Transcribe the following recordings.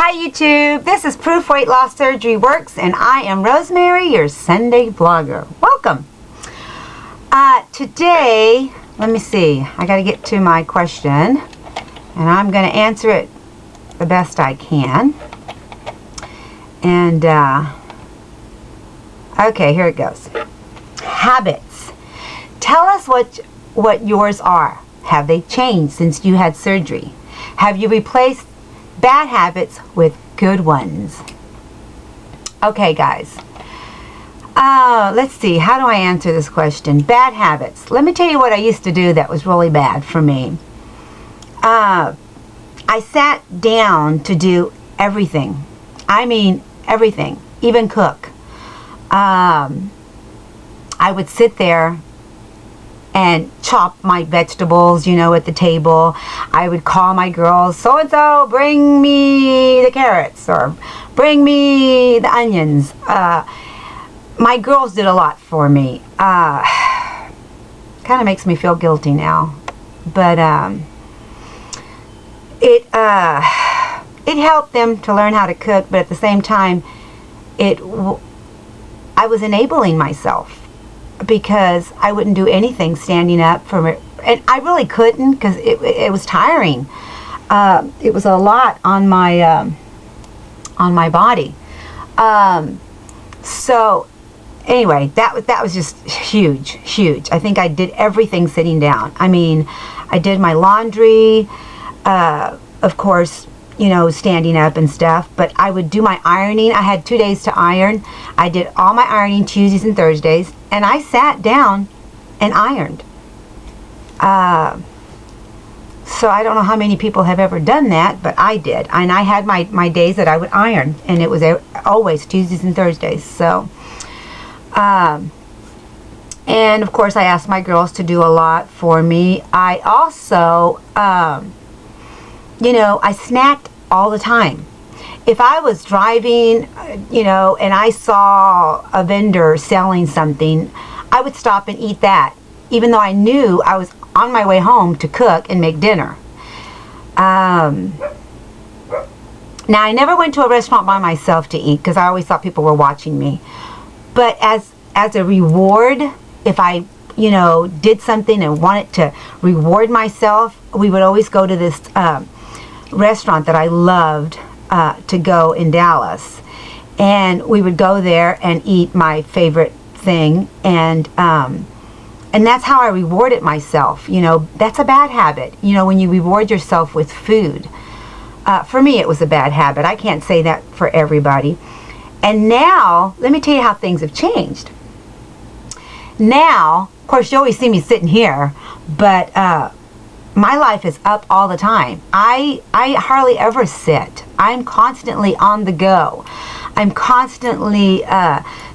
Hi YouTube, this is Proof Weight Loss Surgery Works and I am Rosemary, your Sunday vlogger. Welcome. Today, let me see, I got to get to my question and I'm going to answer it the best I can. And okay, here it goes. Habits. Tell us what yours are. Have they changed since you had surgery? Have you replaced bad habits with good ones? Okay guys, let's see, how do I answer this question? Bad habits. Let me tell you what I used to do that was really bad for me. I sat down to do everything. I mean everything, even cook. I would sit there and chop my vegetables, you know, at the table. I would call my girls, so-and-so, bring me the carrots, or bring me the onions. My girls did a lot for me. Kind of makes me feel guilty now. But it helped them to learn how to cook, but at the same time, I was enabling myself, because I wouldn't do anything standing up from it, and I really couldn't, because it was tiring. It was a lot on my body. So anyway, that was just huge. I think I did everything sitting down. I mean, I did my laundry, of course, you know, standing up and stuff, but I would do my ironing. I had 2 days to iron. I did all my ironing Tuesdays and Thursdays, and I sat down and ironed. So I don't know how many people have ever done that, but I did. And I had my days that I would iron, and it was always Tuesdays and Thursdays. So, and of course I asked my girls to do a lot for me. I also, you know, I snacked all the time. If I was driving, you know, and I saw a vendor selling something, I would stop and eat that, even though I knew I was on my way home to cook and make dinner. Now, I never went to a restaurant by myself to eat, because I always thought people were watching me. But as a reward, if I, you know, did something and wanted to reward myself, we would always go to this restaurant that I loved to go in Dallas, and we would go there and eat my favorite thing, and that's how I rewarded myself. You know, that's a bad habit, you know, when you reward yourself with food. For me, it was a bad habit. I can't say that for everybody. And now, let me tell you how things have changed. Now, of course, you always see me sitting here, but my life is up all the time. I hardly ever sit. I'm constantly on the go. I'm constantly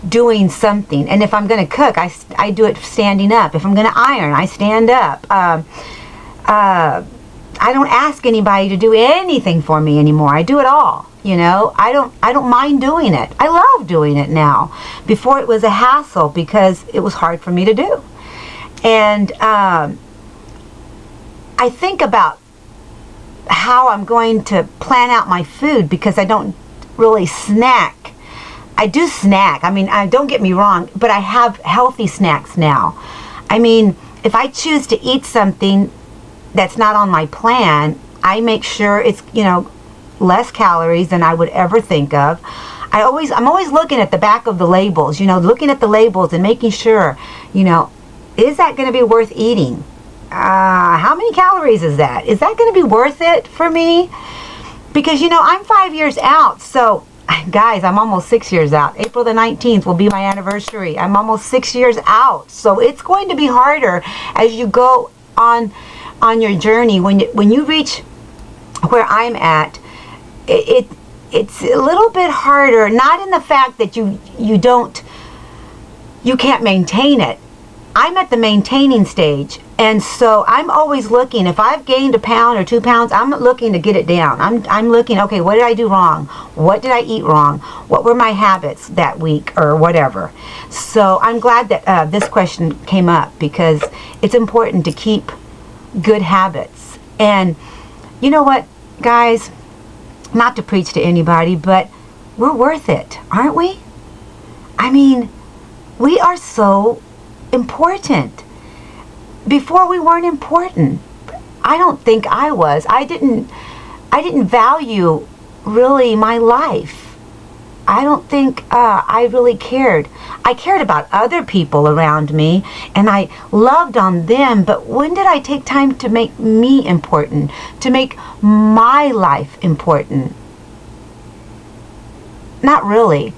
doing something. And if I'm going to cook, I do it standing up. If I'm going to iron, I stand up. I don't ask anybody to do anything for me anymore. I do it all. You know, I don't mind doing it. I love doing it now. Before, it was a hassle because it was hard for me to do. And I think about how I'm going to plan out my food, because I don't really snack. I do snack. I mean, don't get me wrong, but I have healthy snacks now. I mean, if I choose to eat something that's not on my plan, I make sure it's, you know, less calories than I would ever think of. I'm always looking at the back of the labels, you know, looking at the labels and making sure, you know, is that going to be worth eating? How many calories is that? Is that going to be worth it for me? Because, you know, I'm 5 years out. So, guys, I'm almost 6 years out. April the 19th will be my anniversary. I'm almost 6 years out. So it's going to be harder as you go on your journey. When you reach where I'm at, it's a little bit harder. Not in the fact that you can't maintain it. I'm at the maintaining stage, and so I'm always looking. If I've gained a pound or 2 pounds, I'm looking to get it down. I'm looking, okay, what did I do wrong? What did I eat wrong? What were my habits that week, or whatever? So I'm glad that this question came up, because it's important to keep good habits. And you know what, guys? not to preach to anybody, but we're worth it, aren't we? I mean, we are so important. Before we weren't important. I don't think I was. I didn't value really my life. I don't think I really cared. I cared about other people around me, and I loved on them, but when did I take time to make me important, to make my life important? Not really.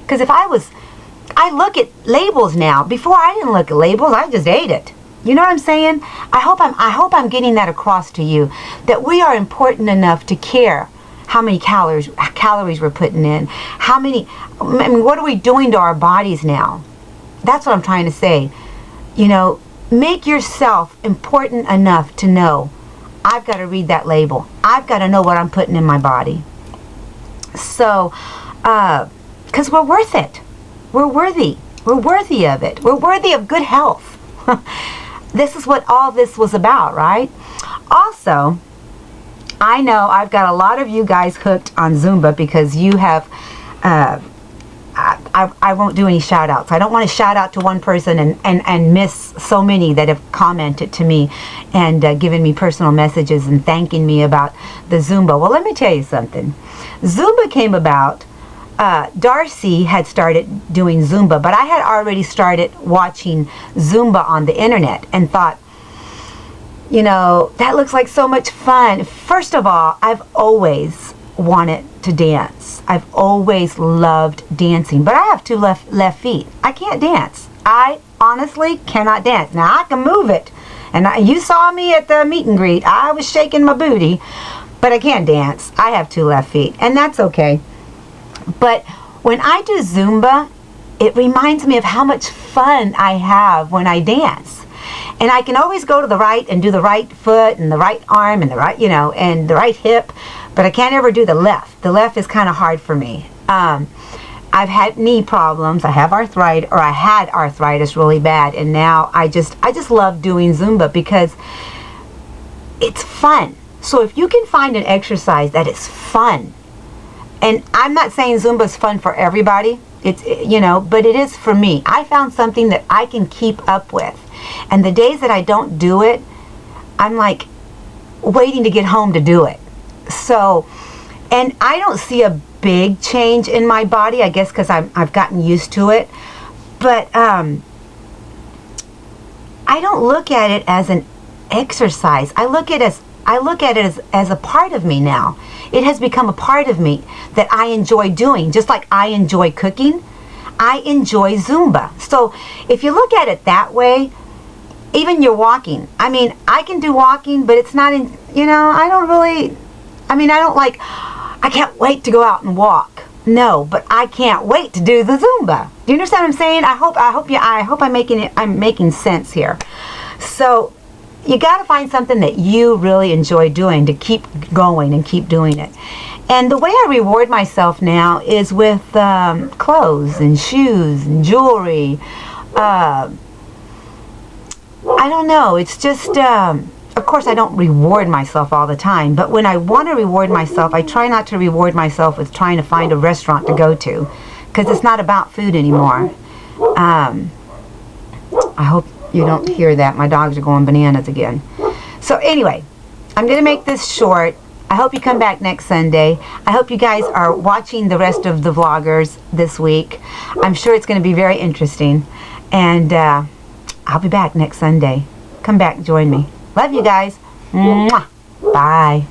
Because if I look at labels now. Before, I didn't look at labels. I just ate it. You know what I'm saying? I hope I'm getting that across to you, that we are important enough to care how many calories we're putting in, I mean, what are we doing to our bodies now? That's what I'm trying to say. You know, make yourself important enough to know, I've got to read that label. I've got to know what I'm putting in my body. So, because we're worth it. We're worthy. We're worthy of it. We're worthy of good health. This is what all this was about, right? Also, I know I've got a lot of you guys hooked on Zumba because you have, I won't do any shout outs. I don't want to shout out to one person and miss so many that have commented to me and given me personal messages and thanking me about the Zumba. Well, let me tell you something. Zumba came about, Darcy had started doing Zumba, but I had already started watching Zumba on the internet and thought, you know, that looks like so much fun. First of all, I've always wanted to dance. I've always loved dancing, but I have two left feet. I can't dance. I honestly cannot dance. Now, I can move it. And you saw me at the meet and greet. I was shaking my booty, but I can't dance. I have two left feet, and that's okay. But when I do Zumba, it reminds me of how much fun I have when I dance. And I can always go to the right and do the right foot and the right arm and the right, you know, and the right hip, but I can't ever do the left. The left is kind of hard for me. I've had knee problems. I have arthritis, or I had arthritis really bad, and now I just love doing Zumba because it's fun. So if you can find an exercise that is fun, and I'm not saying Zumba is fun for everybody, it's, you know, but it is for me. I found something that I can keep up with. And the days that I don't do it, I'm like waiting to get home to do it. So, and I don't see a big change in my body, I guess because I've gotten used to it. But I don't look at it as an exercise. I look at it as a part of me now. It has become a part of me that I enjoy doing, just like I enjoy cooking. I enjoy Zumba. So if you look at it that way, even your walking. I mean, I can do walking, but it's not in, you know, I can't wait to go out and walk. No, but I can't wait to do the Zumba. Do you understand what I'm saying? I hope I'm making sense here. So you got to find something that you really enjoy doing to keep going and keep doing it. And the way I reward myself now is with clothes and shoes and jewelry. I don't know. It's just, of course, I don't reward myself all the time. But when I want to reward myself, I try not to reward myself with trying to find a restaurant to go to. Because it's not about food anymore. I hope you don't hear that. My dogs are going bananas again. So anyway, I'm going to make this short. I hope you come back next Sunday. I hope you guys are watching the rest of the vloggers this week. I'm sure it's going to be very interesting. And I'll be back next Sunday. Come back and join me. Love you guys. Mwah. Bye.